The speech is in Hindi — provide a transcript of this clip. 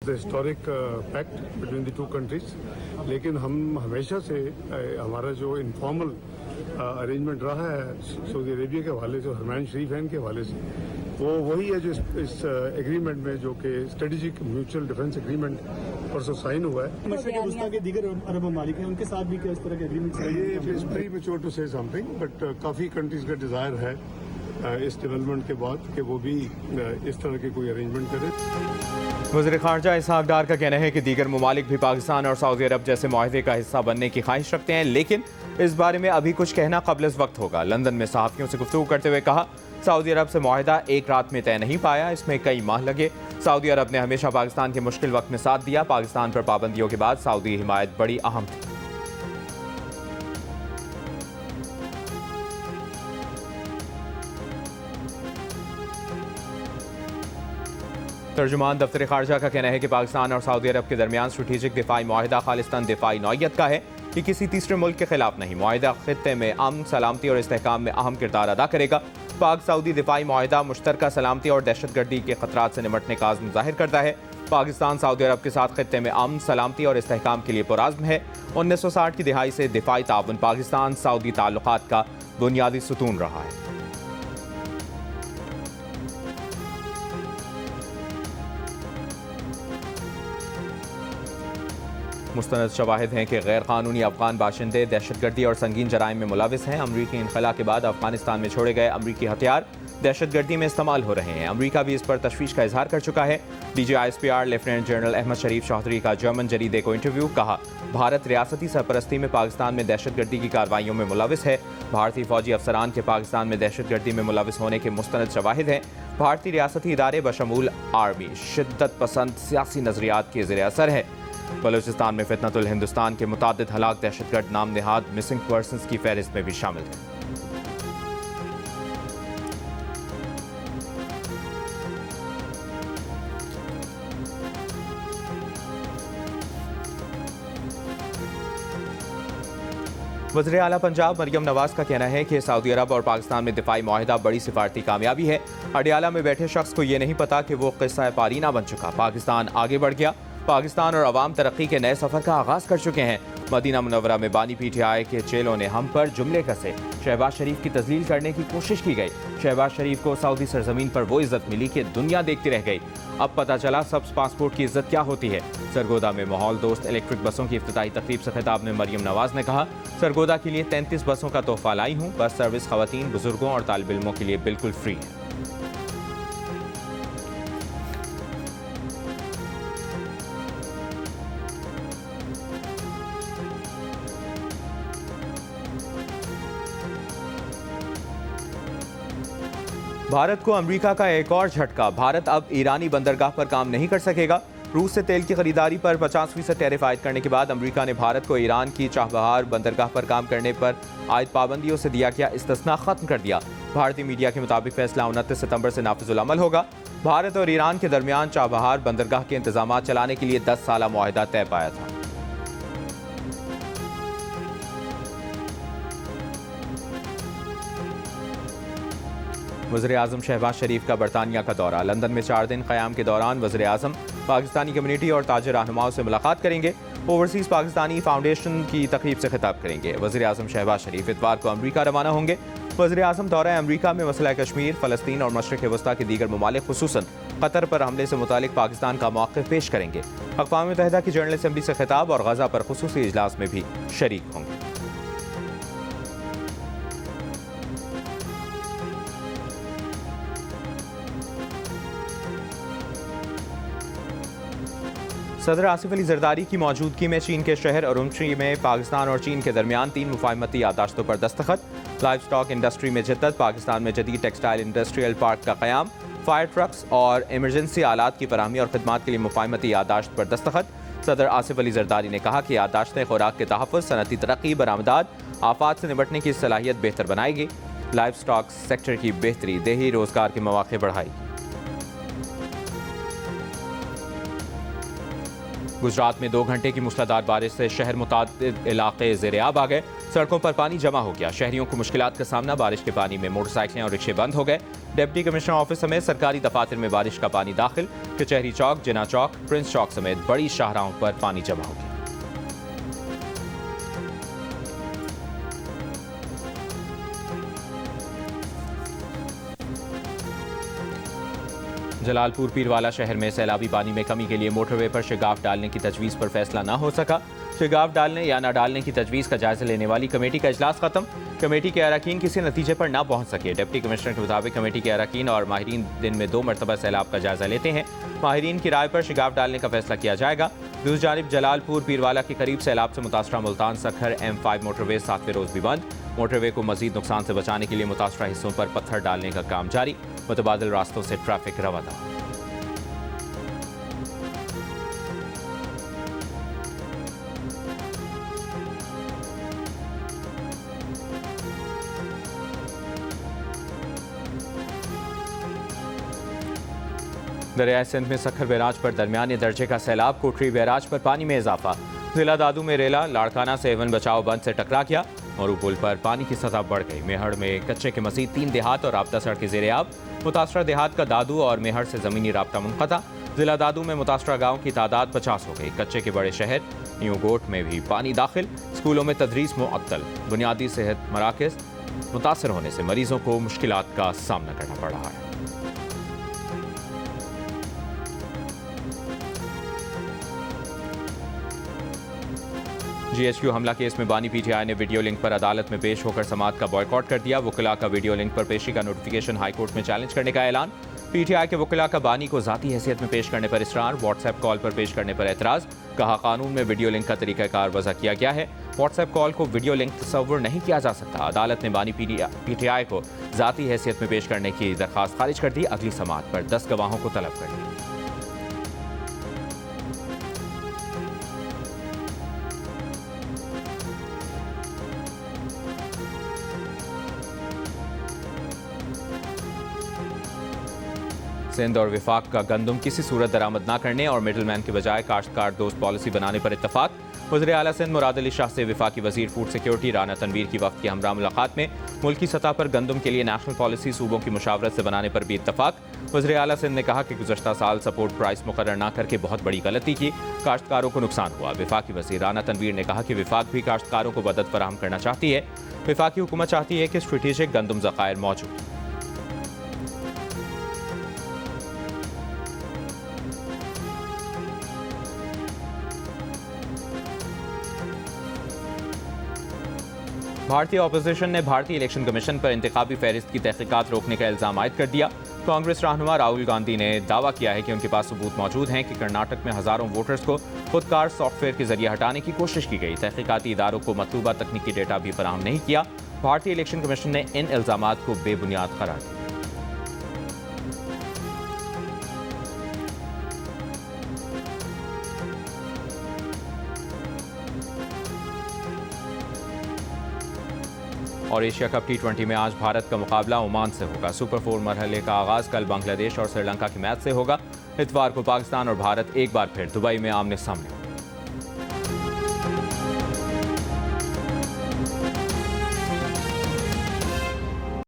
The historic pact between the two countries, लेकिन हम हमेशा से हमारा जो इनफॉर्मल अरेंजमेंट रहा है सऊदी अरेबिया के हवाले से और हरमैन शरीफ के हवाले से, वो वही है जो इस एग्रीमेंट में, जो कि स्ट्रेटेजिक म्यूचुअल डिफेंस एग्रीमेंट परसों साइन हुआ है। मशरक़ वस्ता के दीगर अरब ममालिक हैं, उनके साथ भी क्या इस तरह के एग्रीमेंट? ये is very mature to say something, but काफ़ी कंट्रीज का डिज़ायर है इस डेवलपमेंट के बाद कि वो भी इस तरह के कोई अरेंजमेंट करें। वज़ीर ख़ारजा इसहाक़ डार का कहना है कि दीगर ममालिक भी पाकिस्तान और सऊदी अरब जैसे माहदे का हिस्सा बनने की ख्वाहिश रखते हैं, लेकिन इस बारे में अभी कुछ कहना क़ब्ल इस वक्त होगा। लंदन में सहाफ़ियों से गुफ्तगू करते हुए कहा, सऊदी अरब से माहदा एक रात में तय नहीं पाया, इसमें कई माह लगे। सऊदी अरब ने हमेशा पाकिस्तान के मुश्किल वक्त में साथ दिया। पाकिस्तान पर पाबंदियों के बाद सऊदी हिमायत बड़ी अहम थी। तर्जुमान दफ्तर ख़ारजा का कहना है कि पाकिस्तान और सऊदी अरब के दरमियान स्ट्रेटेजिक दिफाई माहिदा खालिस्तान दिफाई नौयत का है कि किसी तीसरे मुल्क के खिलाफ नहीं। माहिदा खित्ते में अमन, सलामती और इस्तेहकाम में अहम किरदार अदा करेगा। पाक सऊदी दिफाई माहिदा मुश्तरका सलामती और दहशतगर्दी के खतरात से निमटने का आज़म जाहिर करता है। पाकिस्तान सऊदी अरब के साथ खित्ते में अमन, सलामती और इस्तेहकाम के लिए पुरआज़्म है। 1960 की दिहाई से दिफाई ताउन पाकिस्तान सऊदी ताल्लुकात का बुनियादी सुतून रहा है। मुस्तनद शवाहिद हैं कि गैर कानूनी अफगान बाशिंदे दहशतगर्दी और संगीन जराइम में मुलविस हैं। अमरीकी इनखला के बाद अफगानिस्तान में छोड़े गए अमरीकी हथियार दहशतगर्दी में इस्तेमाल हो रहे हैं। अमरीका भी इस पर तशवीश का इजहार कर चुका है। DGISPR लेफ्टिनेंट जनरल अहमद शरीफ चौधरी का जर्मन जरीदे को इंटरव्यू। कहा, भारत रियासती सरपरस्ती में पाकिस्तान में दहशतगर्दी की कार्रवाइयों में मुलविस है। भारतीय फौजी अफसरान के पाकिस्तान में दहशतगर्दी में मुलविस होने के मुस्तनद शवाहिद हैं। भारतीय रियासती इदारे बशमूल आर्मी शिद्दत पसंद सियासी नजरियात के ज़ेर असर है। बलूचिस्तान में फितनतुल हिंदुस्तान के मुतादिद हलाक दहशतगर्द नाम निहाद मिसिंग पर्सन्स की फहरिस्त में भी शामिल है। वज़ीर आला पंजाब मरियम नवाज का कहना है कि सऊदी अरब और पाकिस्तान में दिफाई माहिदा बड़ी सिफारती कामयाबी है। अडियाला में बैठे शख्स को ये नहीं पता कि वो किस्सा पारीना बन चुका। पाकिस्तान आगे बढ़ गया। पाकिस्तान और अवाम तरक्की के नए सफ़र का आगाज़ कर चुके हैं। मदीना मुनव्वरा में बानी PTI के चेलों ने हम पर जुमले कसे। शहबाज शरीफ की तज़लील करने की कोशिश की गई। शहबाज शरीफ को सऊदी सरजमीन पर वो इज्जत मिली कि दुनिया देखती रह गई। अब पता चला सब्ज़ पासपोर्ट की इज्जत क्या होती है। सरगोदा में माहौल दोस्त इलेक्ट्रिक बसों की इफ्तिताही तकरीब से खिताब में मरियम नवाज ने कहा, सरगोदा के लिए 33 बसों का तोहफा लाई हूँ। बस सर्विस ख़वातीन, बुजुर्गों और तालिब इल्मों के लिए बिल्कुल फ्री है। भारत को अमेरिका का एक और झटका। भारत अब ईरानी बंदरगाह पर काम नहीं कर सकेगा। रूस से तेल की खरीदारी पर 50% टैरिफ आयद करने के बाद अमेरिका ने भारत को ईरान की चाबहार बंदरगाह पर काम करने पर आयद पाबंदियों से दिया गया इस्तिस्ना खत्म कर दिया। भारतीय मीडिया के मुताबिक फैसला 29 सितंबर से नाफिजुल अमल होगा। भारत और ईरान के दरमियान चाबहार बंदरगाह के इंतजाम चलाने के लिए 10 साला मुआहदा तय पाया था। वज़ीर आज़म शहबाज शरीफ का बरतानिया का दौरा। लंदन में 4 दिन क़याम के दौरान वज़ीर आज़म पाकिस्तानी कम्युनिटी और ताजिर रहनुमाओं से मुलाकात करेंगे। ओवरसीज़ पाकिस्तानी फाउंडेशन की तकरीब से खिताब करेंगे। वज़ीर आज़म शहबाज शरीफ इतवार को अमरीका रवाना होंगे। वज़ीर आज़म दौरा अमरीका में मसला कश्मीर, फ़लस्तीन और मशरिक़ वस्ता के दीगर ममालिक खुसूसन कतर पर हमले से मुतालिक पाकिस्तान का मौक़िफ़ पेश करेंगे। अक़वाम मुत्तहिदा की जनरल असम्बली से खिताब और गज़ा पर खुसूसी इजलास में भी शरीक होंगे। सदर आसिफ अली जरदारी की मौजूदगी में चीन के शहर उरुमची में पाकिस्तान और चीन के दरमियान 3 मुफाहमती यादाश्तों पर दस्तखत। लाइव स्टॉक इंडस्ट्री में जिद्दत, पाकिस्तान में जदीद टेक्सटाइल इंडस्ट्रियल पार्क का क़याम, फायर ट्रक्स और इमरजेंसी आलात की फराहमी और खिदमात के लिए मुफाहमती यादाश्त पर दस्तखत। सदर आसिफ अली जरदारी ने कहा कि यादाश्तें खुराक के तहफ़्फ़ुज़, सनअती तरक्की, बरामदात, आफात से निपटने की सलाहियत बेहतर बनाएगी। लाइव स्टॉक सेक्टर की बेहतरी देही रोज़गार के मौक़े बढ़ाएगी। गुजरात में 2 घंटे की मूसलाधार बारिश से शहर मुतादिद इलाके ज़ेर-ए-आब आ गए। सड़कों पर पानी जमा हो गया। शहरियों को मुश्किलात का सामना। बारिश के पानी में मोटरसाइकिलें और रिक्शे बंद हो गए। डिप्टी कमिश्नर ऑफिस समेत सरकारी दफातर में बारिश का पानी दाखिल। कचहरी चौक, जिना चौक, प्रिंस चौक समेत बड़ी शाहराहों पर पानी जमा हो गया। जलालपुर पीरवाला शहर में सैलाबी पानी में कमी के लिए मोटरवे पर शिगाफ डालने की तजवीज़ पर फैसला न हो सका। शिगाफ डालने या न डालने की तजवीज़ का जायजा लेने वाली कमेटी का इजलास खत्म। कमेटी के अरकान किसी नतीजे पर न पहुंच सके। डिप्टी कमिश्नर के मुताबिक कमेटी के अरकान और माहिरीन दिन में 2 मरतबा सैलाब का जायजा लेते हैं। माहिरीन की राय पर शिगाफ डालने का फैसला किया जाएगा। दूसरी जानिब जलालपुर पीरवाला के करीब सैलाब से मुतासरा मुल्तान सखर M5 मोटरवे 7वें रोज भी बंद। मोटरवे को मजीद नुकसान से बचाने के लिए मुतासरा हिस्सों पर पत्थर डालने का काम जारी। मुतबादिल रास्तों से ट्रैफिक रवाना। दरियाए सिंध में सखर बैराज पर दरमियाने दर्जे का सैलाब। कोटरी बैराज पर पानी में इजाफा। जिला दादू में रेला लाड़काना से एवन बचाओ बंद से टकरा गया। मोरू पुल पर पानी की सतह बढ़ गई। मेहड़ में कच्चे के मजीद 3 देहात और राब्ता सड़कें ज़ेर-ए-आब। मुतासरा देहात का दादू और मेहड़ से ज़मीनी राब्ता मुनक़ता। जिला दादू में मुतासरा गाँव की तादाद 50 हो गई। कच्चे के बड़े शहर न्यू गोट में भी पानी दाखिल। स्कूलों में तदरीस मुअत्तल। बुनियादी सेहत मराकज़ मुतासर होने से मरीजों को मुश्किलात का सामना करना पड़ रहा है। GHQ हमला केस में बानी PTI ने वीडियो लिंक पर अदालत में पेश होकर समाअत का बॉयकॉट कर दिया। वकीला का वीडियो लिंक पर पेशी का नोटिफिकेशन हाईकोर्ट में चैलेंज करने का ऐलान। PTI के वकीला का बानी को जाती हैसियत में पेश करने पर इसरार। व्हाट्सएप कॉल पर पेश करने पर एतराज़। कहा कानून में वीडियो लिंक का तरीक़ाकार वज़ा किया गया है। व्हाट्सएप कॉल को वीडियो लिंक तस्वुर नहीं किया जा सकता। अदालत ने बानी PTI को जाती हैसियत में पेश करने की दरख्वास्त खारिज कर दी। अगली समाअत पर 10 गवाहों को तलब कर दी। सिंध और विफाक का गंदम किसी सूरत दरामद न करने और मिडलमैन के बजाय काश्तकार दोस्त पॉलिसी बनाने पर इत्तफाक। वज़ीर आला सिंध मुराद अली शाह से विफाकी वज़ीर फूड सिक्योरिटी राना तनवीर की वक्त की हमरा मुलाकात में मुल्की सतह पर गंदम के लिए नेशनल पॉलिसी सूबों की मुशावरत से बनाने पर भी इत्तफाक। वज़ीर आला सिंध ने कहा कि गुज़श्ता साल सपोर्ट प्राइस मुकर्रर न करके बहुत बड़ी गलती की। काश्तकारों को नुकसान हुआ। विफाकी वज़ीर राना तनवीर ने कहा कि विफाक भी काश्तकारों को मदद फराहम करना चाहती है। विफाकी हुकूमत चाहती है कि स्ट्रेटेजिक गंदम ज़खायर मौजूद। भारतीय अपोजिशन ने भारतीय इलेक्शन कमीशन पर इंतखाबी फहरिस्त की तहकीकात रोकने का इल्ज़ाम आयद कर दिया। कांग्रेस रहनुमा राहुल गांधी ने दावा किया है कि उनके पास सबूत मौजूद हैं कि कर्नाटक में हज़ारों वोटर्स को खुदकार सॉफ्टवेयर के जरिए हटाने की कोशिश की गई। तहकीकाती इदारों को मतलूबा तकनीकी डेटा भी फराहम नहीं किया। भारतीय इलेक्शन कमीशन ने इन इल्ज़ामात को बेबुनियाद करार दिया। और एशिया कप T20 में आज भारत का मुकाबला ओमान से होगा। सुपर 4 मरहले का आगाज़ कल बांग्लादेश और श्रीलंका के मैच से होगा। इतवार को पाकिस्तान और भारत एक बार फिर दुबई में आमने सामने।